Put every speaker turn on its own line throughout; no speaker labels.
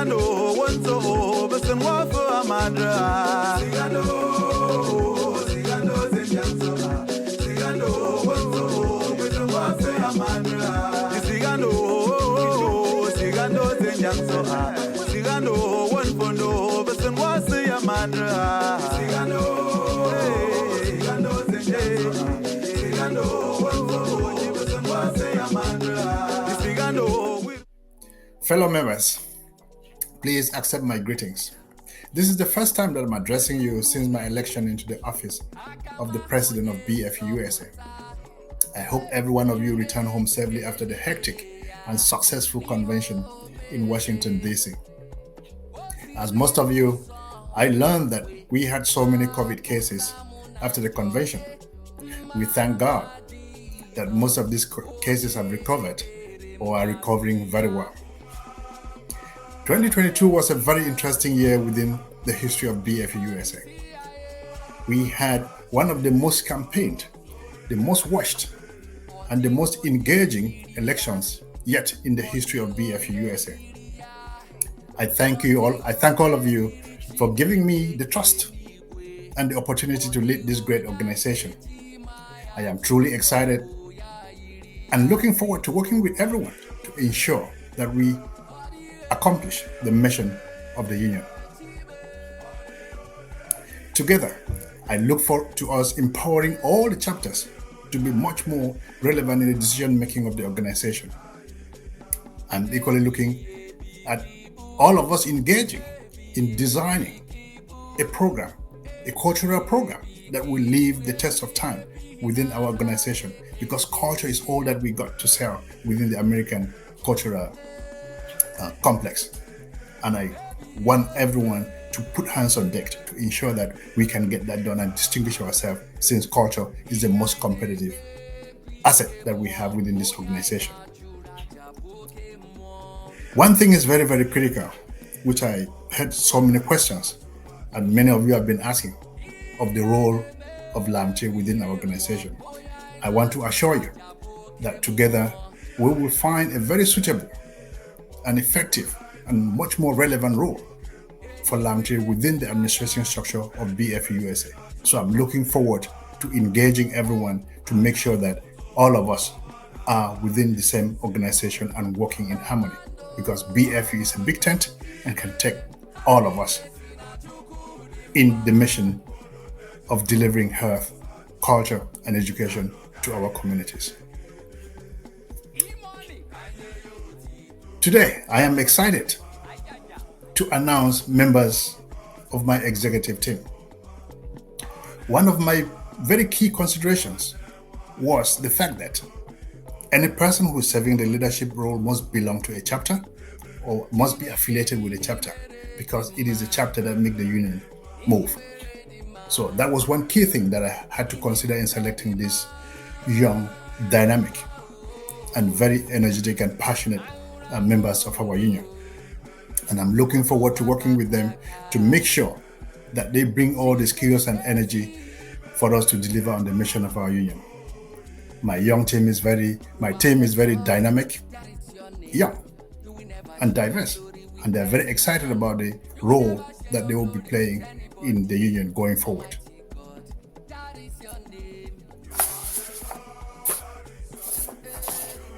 Sigando, Wonso, Besson Wafu Amadra. Sigando, Zenyanso. Sigando, Wonso, Besson Wafu Amadra. Sigando, Zenyanso. Sigando, Wonfondo, Besson Wafu Amadra. Sigando, Zenyanso. Sigando, Wonso, Besson Wafu Amadra. Sigando.
Fellow members, please accept my greetings. This is the first time that I'm addressing you since my election into the office of the president of BFU-USA. I hope every one of you return home safely after the hectic and successful convention in Washington, D.C. As most of you, I learned that we had so many COVID cases after the convention. We thank God that most of these cases have recovered or are recovering very well. 2022 was a very interesting year within the history of BFU-USA. We had one of the most campaigned, the most watched, and the most engaging elections yet in the history of BFU-USA. I thank all of you for giving me the trust and the opportunity to lead this great organization. I am truly excited and looking forward to working with everyone to ensure that we accomplish the mission of the union. Together, I look forward to us empowering all the chapters to be much more relevant in the decision making of the organization. I'm equally looking at all of us engaging in designing a program, a cultural program that will leave the test of time within our organization, because culture is all that we got to sell within the American cultural complex. And I want everyone to put hands on deck to ensure that we can get that done and distinguish ourselves, since culture is the most competitive asset that we have within this organization. One thing is very, very critical, which I had so many questions and many of you have been asking, of the role of LAMCHE within our organization. I want to assure you that together we will find a very suitable and effective and much more relevant role for LAMCHE within the administration structure of BFU-USA. So I'm looking forward to engaging everyone to make sure that all of us are within the same organization and working in harmony, because BFU is a big tent and can take all of us in the mission of delivering health, culture, and education to our communities. Today, I am excited to announce members of my executive team. One of my very key considerations was the fact that any person who is serving the leadership role must belong to a chapter or must be affiliated with a chapter, because it is a chapter that makes the union move. So that was one key thing that I had to consider in selecting this young, dynamic, and very energetic and passionate members of our union. And I'm looking forward to working with them to make sure that they bring all the skills and energy for us to deliver on the mission of our union. My team is very dynamic, young, and diverse, and they're very excited about the role that they will be playing in the union going forward.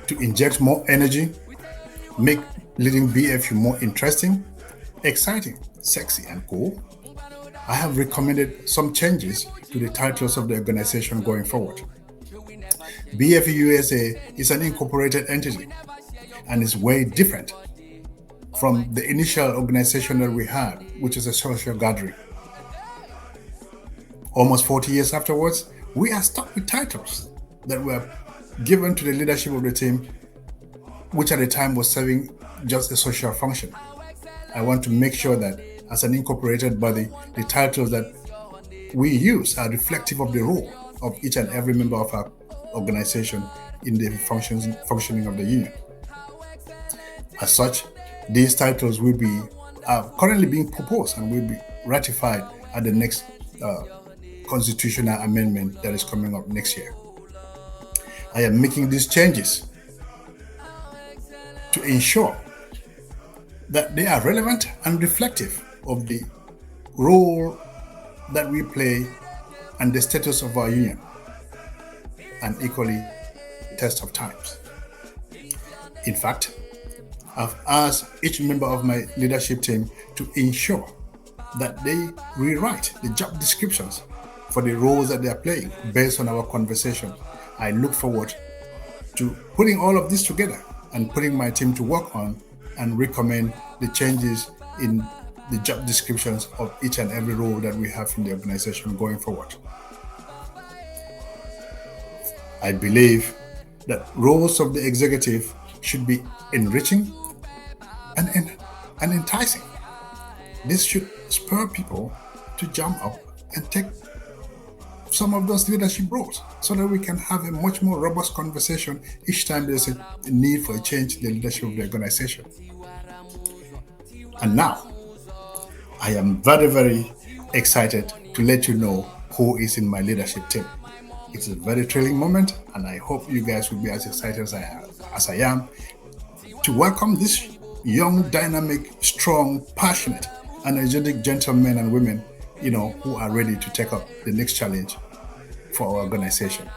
To inject more energy, make leading BFU more interesting, exciting, sexy, and cool, I have recommended some changes to the titles of the organization going forward. BFU-USA is an incorporated entity and is way different from the initial organization that we had, which is a social gathering. Almost 40 years afterwards, we are stuck with titles that were given to the leadership of the team, which at the time was serving just a social function. I want to make sure that as an incorporated body, the titles that we use are reflective of the role of each and every member of our organization in the functioning of the union. As such, these titles will be currently being proposed and will be ratified at the next constitutional amendment that is coming up next year. I am making these changes to ensure that they are relevant and reflective of the role that we play and the status of our union, and equally test of times. In fact, I've asked each member of my leadership team to ensure that they rewrite the job descriptions for the roles that they are playing based on our conversation. I look forward to putting all of this together and putting my team to work on and recommend the changes in the job descriptions of each and every role that we have in the organization going forward. I believe that roles of the executive should be enriching and enticing. This should spur people to jump up and take some of those leadership roles so that we can have a much more robust conversation each time there's a need for a change in the leadership of the organization. And now, I am very, very excited to let you know who is in my leadership team. It's a very thrilling moment, and I hope you guys will be as excited as I am to welcome this young, dynamic, strong, passionate, and energetic gentlemen and women, who are ready to take up the next challenge for our organization.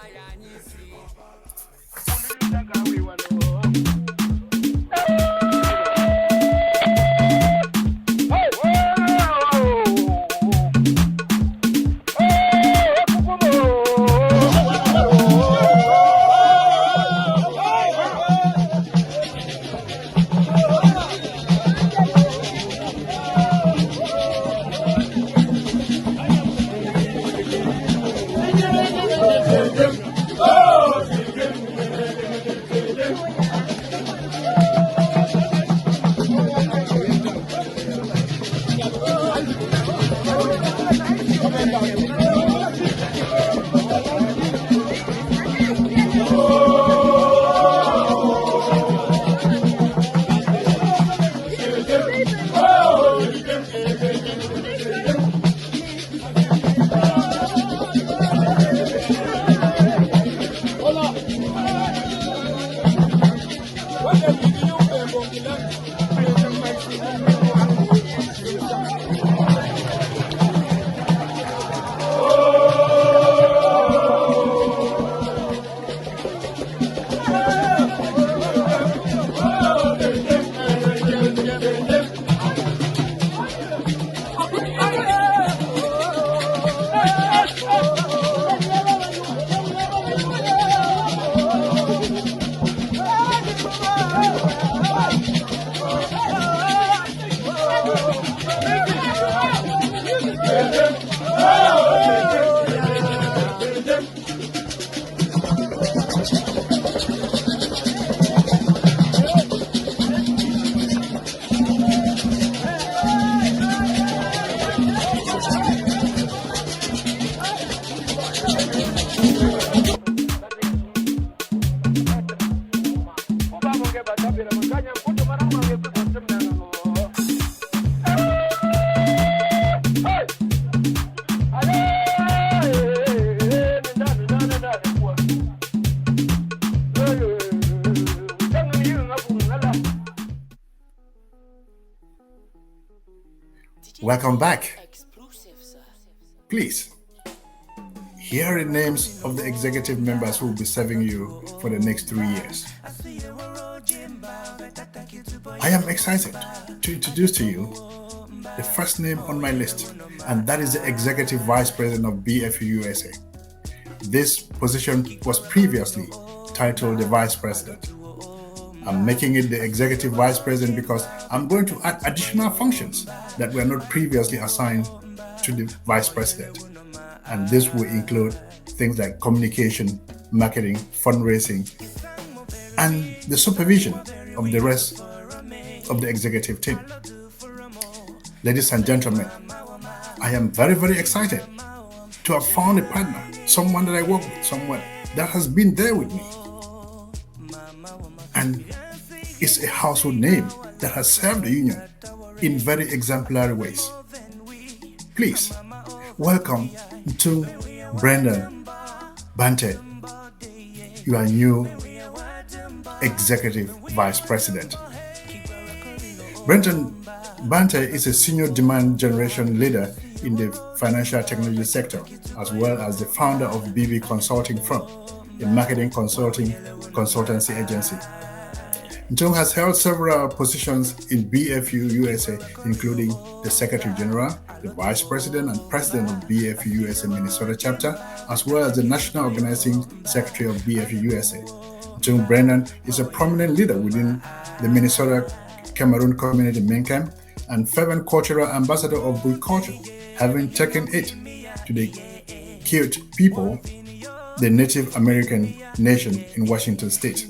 Welcome back. Please, here are the names of the executive members who will be serving you for the next 3 years. I am excited to introduce to you the first name on my list, and that is the Executive Vice President of BFU-USA. This position was previously titled the Vice President. I'm making it the Executive Vice President because I'm going to add additional functions that were not previously assigned to the Vice President. And this will include things like communication, marketing, fundraising, and the supervision of the rest of the executive team. Ladies and gentlemen, I am very, very excited to have found a partner, someone that I work with, someone that has been there with me, and is a household name that has served the union in very exemplary ways. Please welcome to Brendan Bante, your new Executive Vice President. Brenton Bante is a senior demand generation leader in the financial technology sector, as well as the founder of BB Consulting Firm, a marketing consultancy agency. Nchung has held several positions in BFU-USA, including the Secretary General, the Vice President and President of BFU-USA Minnesota chapter, as well as the National Organizing Secretary of BFU-USA. Nchung Brennan is a prominent leader within the Minnesota Cameroon Community main camp and fervent cultural ambassador of Bui culture, having taken it to the Cute people, the Native American nation in Washington State.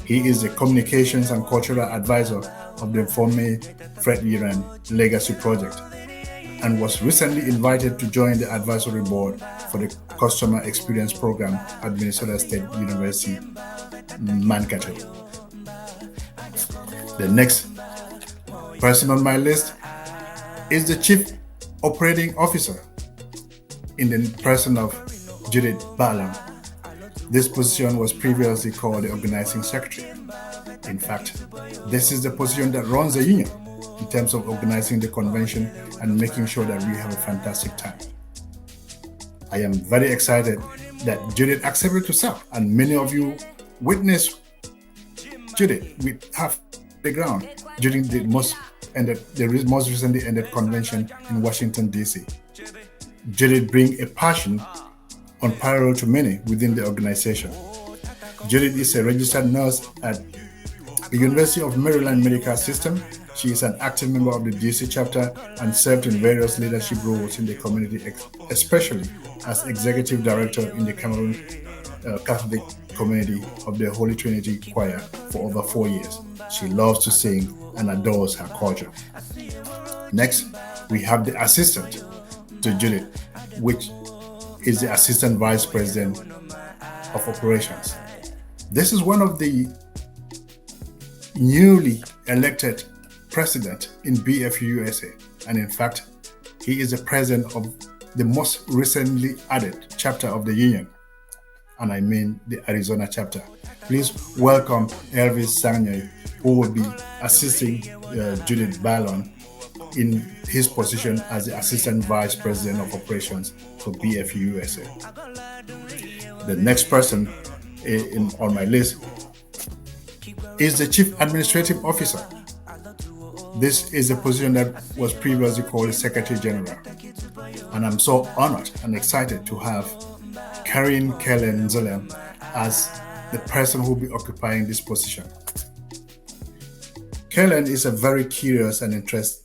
He is the communications and cultural advisor of the Fome Fred Yiran Legacy Project and was recently invited to join the advisory board for the Customer Experience Program at Minnesota State University, Mankato. The next person on my list is the Chief Operating Officer in the person of Judith Ballon. This position was previously called the Organizing Secretary. In fact, this is the position that runs the union in terms of organizing the convention and making sure that we have a fantastic time. I am very excited that Judith accepted to serve, and many of you witnessed Judith with half the ground during the most recently ended convention in Washington, D.C. Judith brings a passion unparalleled to many within the organization. Judith is a registered nurse at the University of Maryland Medical System. She is an active member of the DC chapter and served in various leadership roles in the community, especially as executive director in the Cameroon Catholic community of the Holy Trinity Choir for over 4 years. She loves to sing and adores her culture. Next, we have the assistant to Judith, which is the Assistant Vice President of Operations. This is one of the newly elected president in BFU-USA, and in fact, he is the president of the most recently added chapter of the union, and I mean the Arizona chapter. Please welcome Elvis Sanye, who will be assisting Judith Ballon in his position as the Assistant Vice President of Operations for BFU-USA. The next person on my list is the Chief Administrative Officer. This is a position that was previously called the Secretary General. And I'm so honored and excited to have Karen Kellen Nzolem as the person who will be occupying this position. Kellen is very curious and interested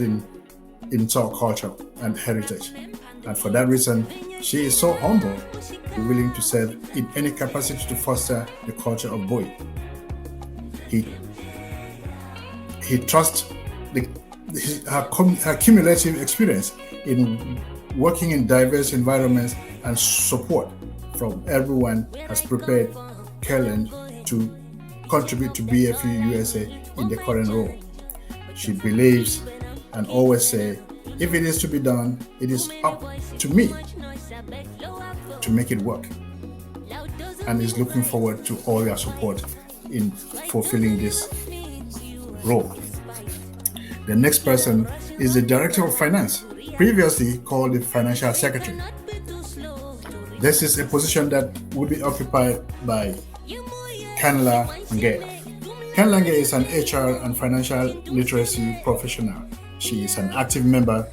in Tsar culture and heritage. And for that reason, she is so humble and willing to serve in any capacity to foster the culture of Bui. He trusts her cumulative experience in working in diverse environments and support from everyone has prepared Kellen to contribute to BFU-USA in the current role. She believes and always say, if it is to be done, it is up to me to make it work, and is looking forward to all your support in fulfilling this role. The next person is the Director of Finance, previously called the Financial Secretary. This is a position that will be occupied by Kanla Nge. Kanla Nge is an HR and financial literacy professional. She is an active member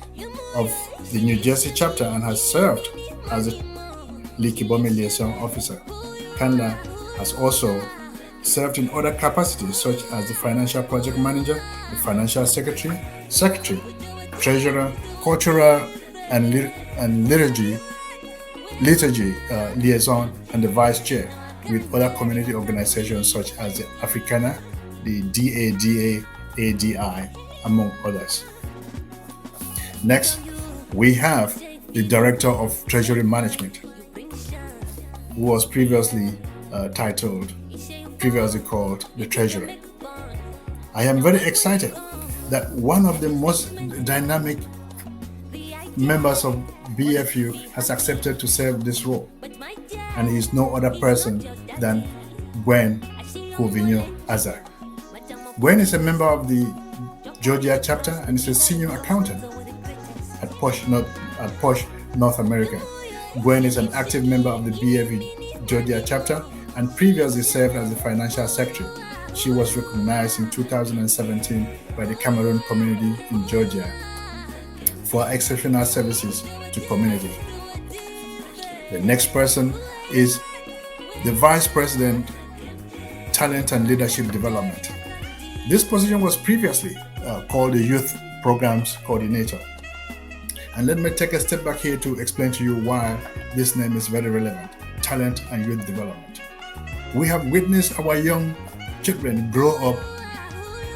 of the New Jersey chapter and has served as a Likibomi Liaison Officer. Kanla has also served in other capacities such as the Financial Project Manager, the Financial Secretary, Treasurer, Cultural and Liturgy Liaison, and the Vice Chair with other community organizations such as the Africana, the DADA, ADI, among others. Next, we have the Director of Treasury Management, who was previously called the Treasurer. I am very excited that one of the most dynamic members of BFU has accepted to serve this role, and he is no other person than Gwen Kovigno Azar. Gwen is a member of the Georgia chapter and is a senior accountant at Posh North America. Gwen is an active member of the BFU Georgia chapter and previously served as the financial secretary. She was recognized in 2017 by the Cameroon community in Georgia for exceptional services to community. The next person is the Vice President, Talent and Leadership Development. This position was previously called the Youth Programs Coordinator. And let me take a step back here to explain to you why this name is very relevant, Talent and Youth Development. We have witnessed our young children grow up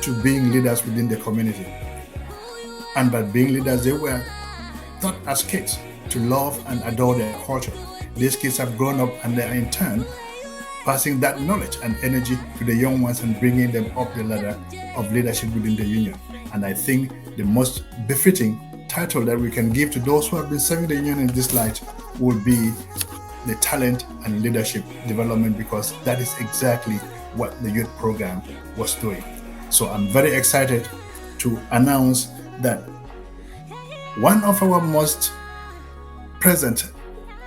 to being leaders within the community. And by being leaders, they were taught as kids to love and adore their culture. These kids have grown up and they are in turn passing that knowledge and energy to the young ones and bringing them up the ladder of leadership within the union. And I think the most befitting title that we can give to those who have been serving the union in this light would be the Talent and Leadership Development, because that is exactly what the youth program was doing. So I'm very excited to announce that one of our most present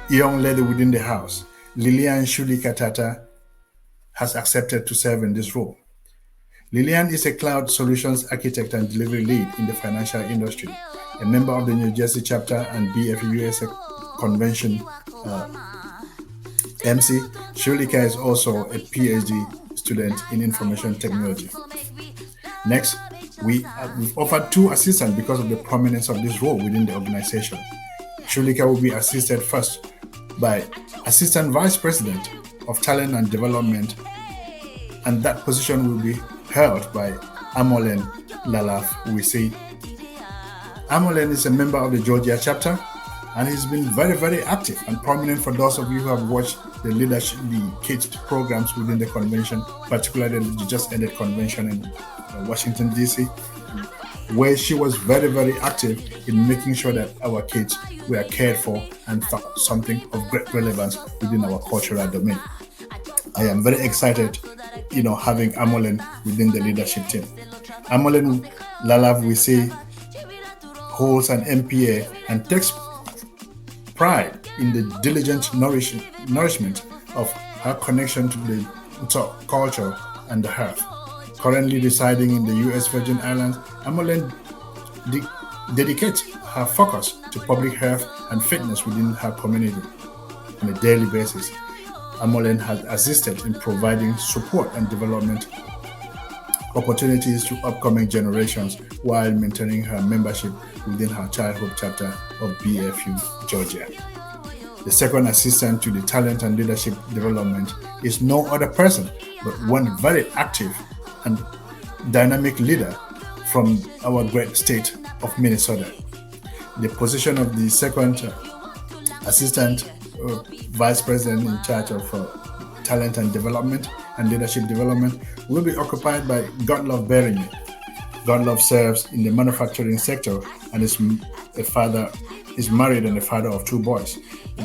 young lady within the house, Lillian Shulika Tata, has accepted to serve in this role. Lillian is a cloud solutions architect and delivery lead in the financial industry, a member of the New Jersey chapter and BFU-USA convention MC. Shulika is also a PhD student in information technology. Next, we've offered 2 assistants because of the prominence of this role within the organization. Shulika will be assisted first by Assistant Vice President of Talent and Development, and that position will be held by Amolen Lalaf Wisi. Amolen is a member of the Georgia chapter, and he's been very, very active and prominent for those of you who have watched the leadership, the kids programs within the convention, particularly the just ended convention in Washington, D.C., where she was very, very active in making sure that our kids were cared for and found something of great relevance within our cultural domain. I am very excited, having Amolen within the leadership team. Amolen Lalav, we say, holds an MPA and takes pride in the diligent nourishment of her connection to the culture and the earth. Currently residing in the U.S. Virgin Islands, Amolen dedicates her focus to public health and fitness within her community on a daily basis. Amolen has assisted in providing support and development opportunities to upcoming generations while maintaining her membership within her childhood chapter of BFU Georgia. The second assistant to the Talent and Leadership Development is no other person but one very active and dynamic leader from our great state of Minnesota. The position of the second assistant vice president in charge of talent and development and leadership development will be occupied by Godlove Beringe. Godlove serves in the manufacturing sector and is married and a father of 2 boys.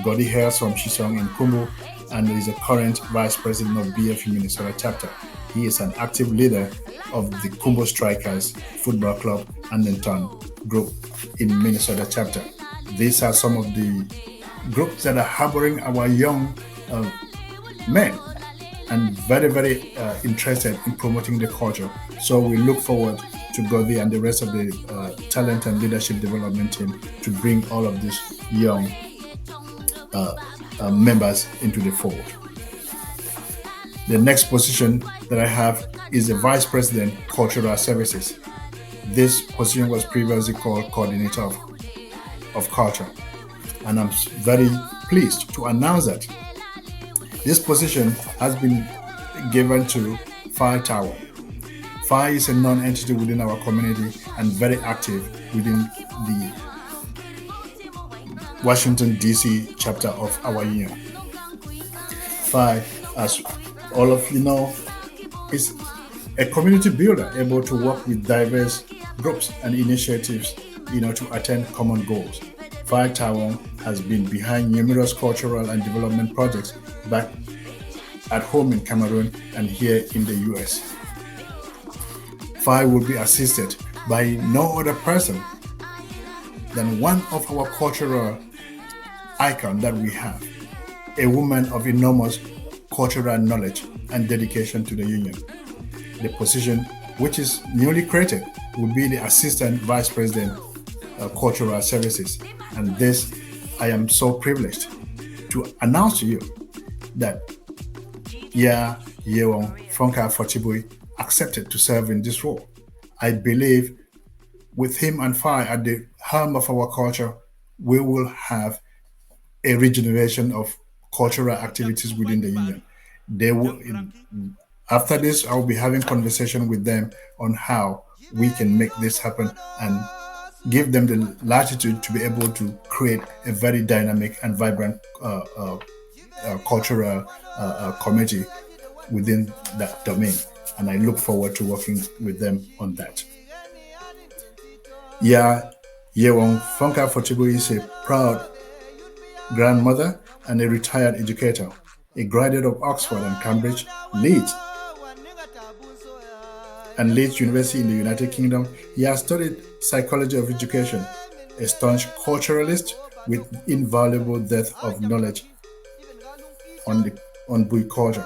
Godi hails from Shisong in Kumbu and is a current vice president of BFU Minnesota chapter. He is an active leader of the Kumbu Strikers Football Club and Denton group in Minnesota chapter. These are some of the groups that are harboring our young men and very, very interested in promoting the culture. So we look forward to Godi and the rest of the talent and leadership development team to bring all of these young members into the fold. The next position that I have is the Vice President, Cultural Services. This position was previously called Coordinator of Culture. And I'm very pleased to announce that this position has been given to Fire Tower. Fire is a non-entity within our community and very active within the Washington, D.C. chapter of our union. Fire, as all of you know, is a community builder able to work with diverse groups and initiatives, to attain common goals. Fire Tower has been behind numerous cultural and development projects back at home in Cameroon and here in the U.S. Fai will be assisted by no other person than one of our cultural icon that we have, a woman of enormous cultural knowledge and dedication to the union. The position, which is newly created, will be the Assistant Vice President Cultural Services. And this, I am so privileged to announce to you that Yewon Fonka Fortibui accepted to serve in this role. I believe with him and Fai at the helm of our culture, we will have a regeneration of cultural activities within the union. They will, after this, I will be having conversation with them on how we can make this happen and give them the latitude to be able to create a very dynamic and vibrant cultural community within that domain. And I look forward to working with them on that. Yewon Fonka Fortibui is a proud grandmother and a retired educator, a graduate of Oxford and Cambridge, Leeds University in the United Kingdom. He has studied psychology of education, a staunch culturalist with invaluable depth of knowledge on Bui culture.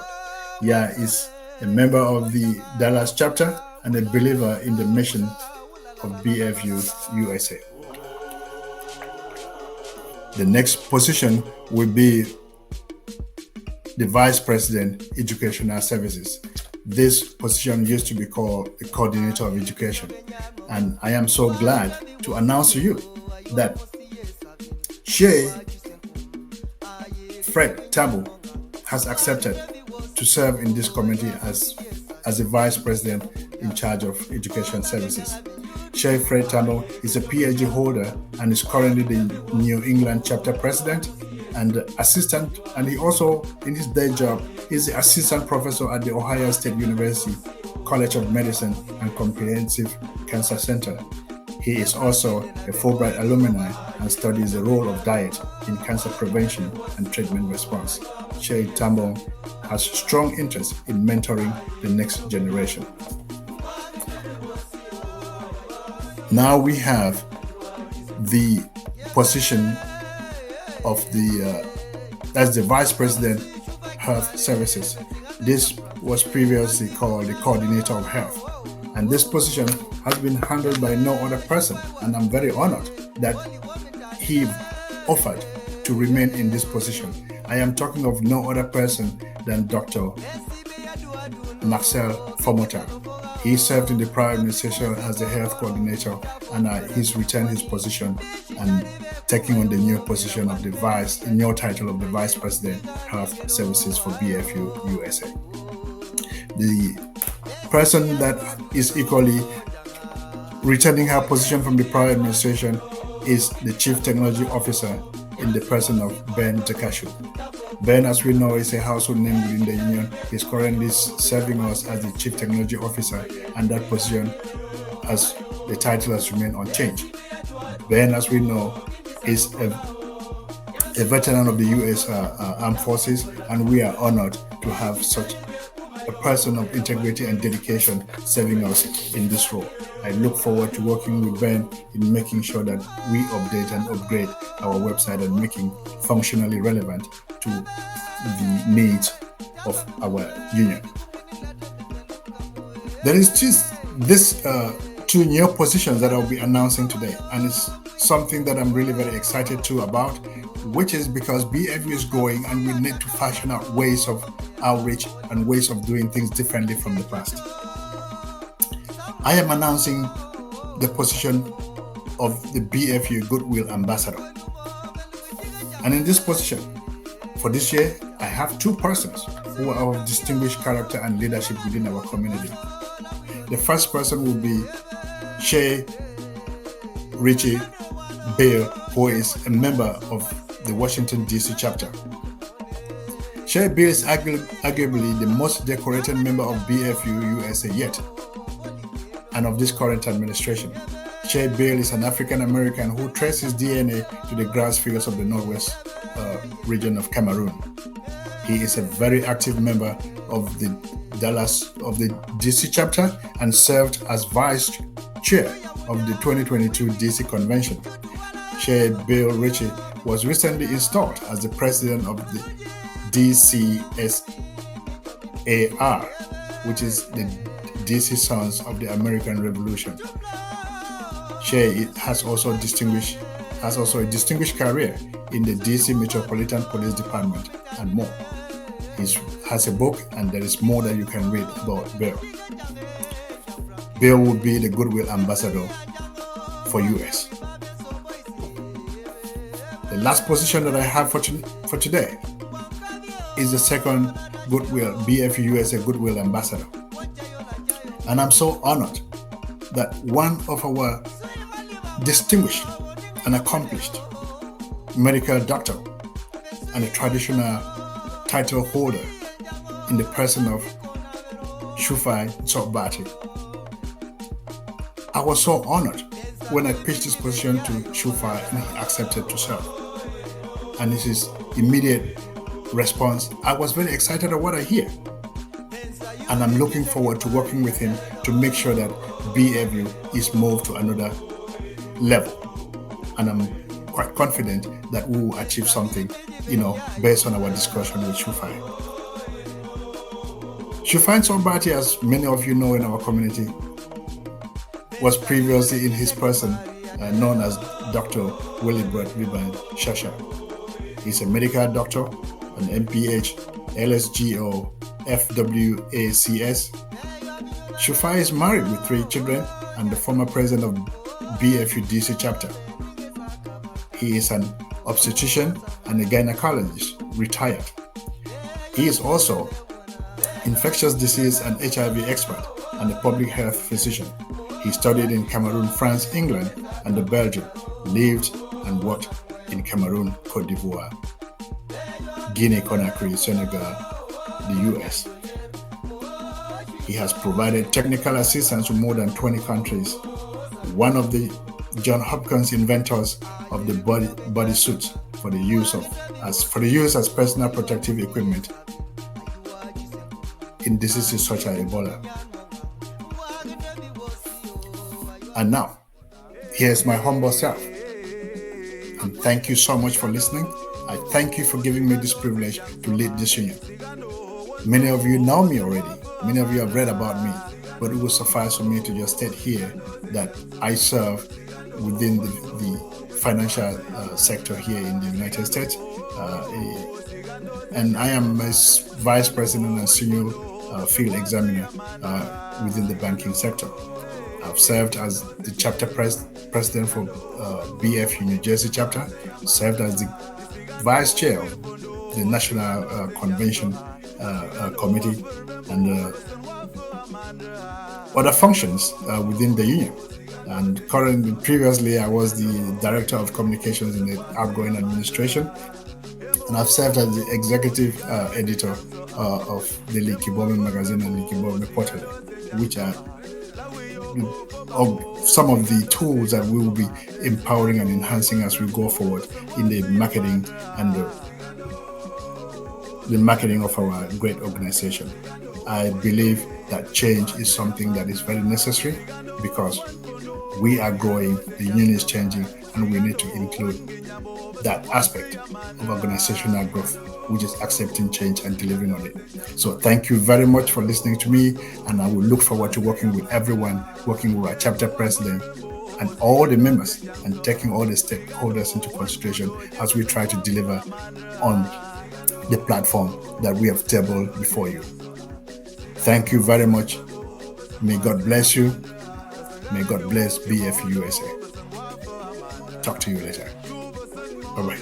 Is a member of the Dallas chapter and a believer in the mission of BFU-USA. The next position will be the Vice President, Educational Services. This position used to be called the Coordinator of Education. And I am so glad to announce to you that Shea Fred Tabu has accepted to serve in this committee as the Vice President in charge of Education Services. Shea Fred Tabu is a PhD holder and is currently the New England chapter president and assistant, and he also, in his day job, is the assistant professor at the Ohio State University College of Medicine and Comprehensive Cancer Center. He is also a Fulbright alumni and studies the role of diet in cancer prevention and treatment response. Shea Tambong has strong interest in mentoring the next generation. Now we have the position of as the Vice President Health Services. This was previously called the Coordinator of Health. And this position has been handled by no other person. And I'm very honored that he offered to remain in this position. I am talking of no other person than Dr. Marcel Fomota. He served in the prior administration as the health coordinator, and he's returned his position and taking on the new position of the new title of the Vice President Health Services for BFU-USA. The person that is equally returning her position from the prior administration is the Chief Technology Officer in the person of Ben Takashu. Ben, as we know, is a household name within the union. He's currently serving us as the Chief Technology Officer, and that position, as the title has remained unchanged. Ben, as we know, is a veteran of the U.S. Armed Forces, and we are honored to have such a person of integrity and dedication serving us in this role. I look forward to working with Ben in making sure that we update and upgrade our website and making functionally relevant to the needs of our union. There is just this two new positions that I'll be announcing today, and it's something that I'm really very excited too about, which is because BFU is growing and we need to fashion out ways of outreach and ways of doing things differently from the past. I am announcing the position of the BFU Goodwill Ambassador. And in this position, for this year, I have two persons who are of distinguished character and leadership within our community. The first person will be Shea Richie Bale, who is a member of the Washington, D.C. chapter. Shea Bale is arguably the most decorated member of BFU-USA yet, and of this current administration. Shea Bale is an African American who traced his DNA to the grass fields of the Northwest region of Cameroon. He is a very active member of the DC chapter and served as vice chair of the 2022 DC convention. Chair Bill Ritchie was recently installed as the president of the DCSAR, which is the DC Sons of the American Revolution. Chair has also a distinguished career in the DC Metropolitan Police Department and more. He has a book, and there is more that you can read about Bill. Bill will be the Goodwill Ambassador for US. The last position that I have for today is the second Goodwill, BFU-USA Goodwill Ambassador. And I'm so honored that one of our distinguished and accomplished medical doctor and a traditional title holder in the person of Shufai Tsogbati. I was so honored when I pitched this position to Shufai and he accepted to serve. And this is immediate response. I was very excited at what I hear. And I'm looking forward to working with him to make sure that BFU is moved to another level. And I'm quite confident that we will achieve something, based on our discussion with Shufai. Shufai Tsogbati, as many of you know in our community, was previously in his person known as Dr. Willibert Viban Shasha. He's a medical doctor, an MPH, LSGO, FWACS. Shufai is married with 3 children and the former president of BFU DC chapter. He is an obstetrician and a gynecologist, retired. He is also infectious disease and HIV expert and a public health physician. He studied in Cameroon, France, England, and Belgium, lived and worked in Cameroon, Cote d'Ivoire, Guinea-Conakry, Senegal, the US. He has provided technical assistance to more than 20 countries. One of the John Hopkins inventors of the bodysuit for the use as personal protective equipment in diseases such as Ebola. And now, here's my humble self. And thank you so much for listening. I thank you for giving me this privilege to lead this union. Many of you know me already. Many of you have read about me, but it will suffice for me to just state here that I serve within the financial sector here in the United States. And I am a vice president and senior field examiner within the banking sector. I've served as the chapter president for BFU New Jersey chapter, served as the vice chair of the National Convention Committee, and other functions within the union. And previously, I was the director of communications in the outgoing administration, and I've served as the executive editor of the Likibome magazine and Likibome Quarterly, which are some of the tools that we will be empowering and enhancing as we go forward in the marketing and the marketing of our great organization. I believe that change is something that is very necessary because we are growing, the union is changing, and we need to include that aspect of organizational growth, which is accepting change and delivering on it. So thank you very much for listening to me, and I will look forward to working with everyone, working with our chapter president and all the members, and taking all the stakeholders into consideration as we try to deliver on the platform that we have tabled before you. Thank you very much. May God bless you. May God bless BFU-USA. Talk to you later. Bye-bye.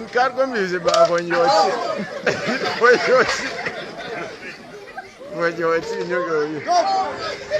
One can't go music bar when you're when you're in your go.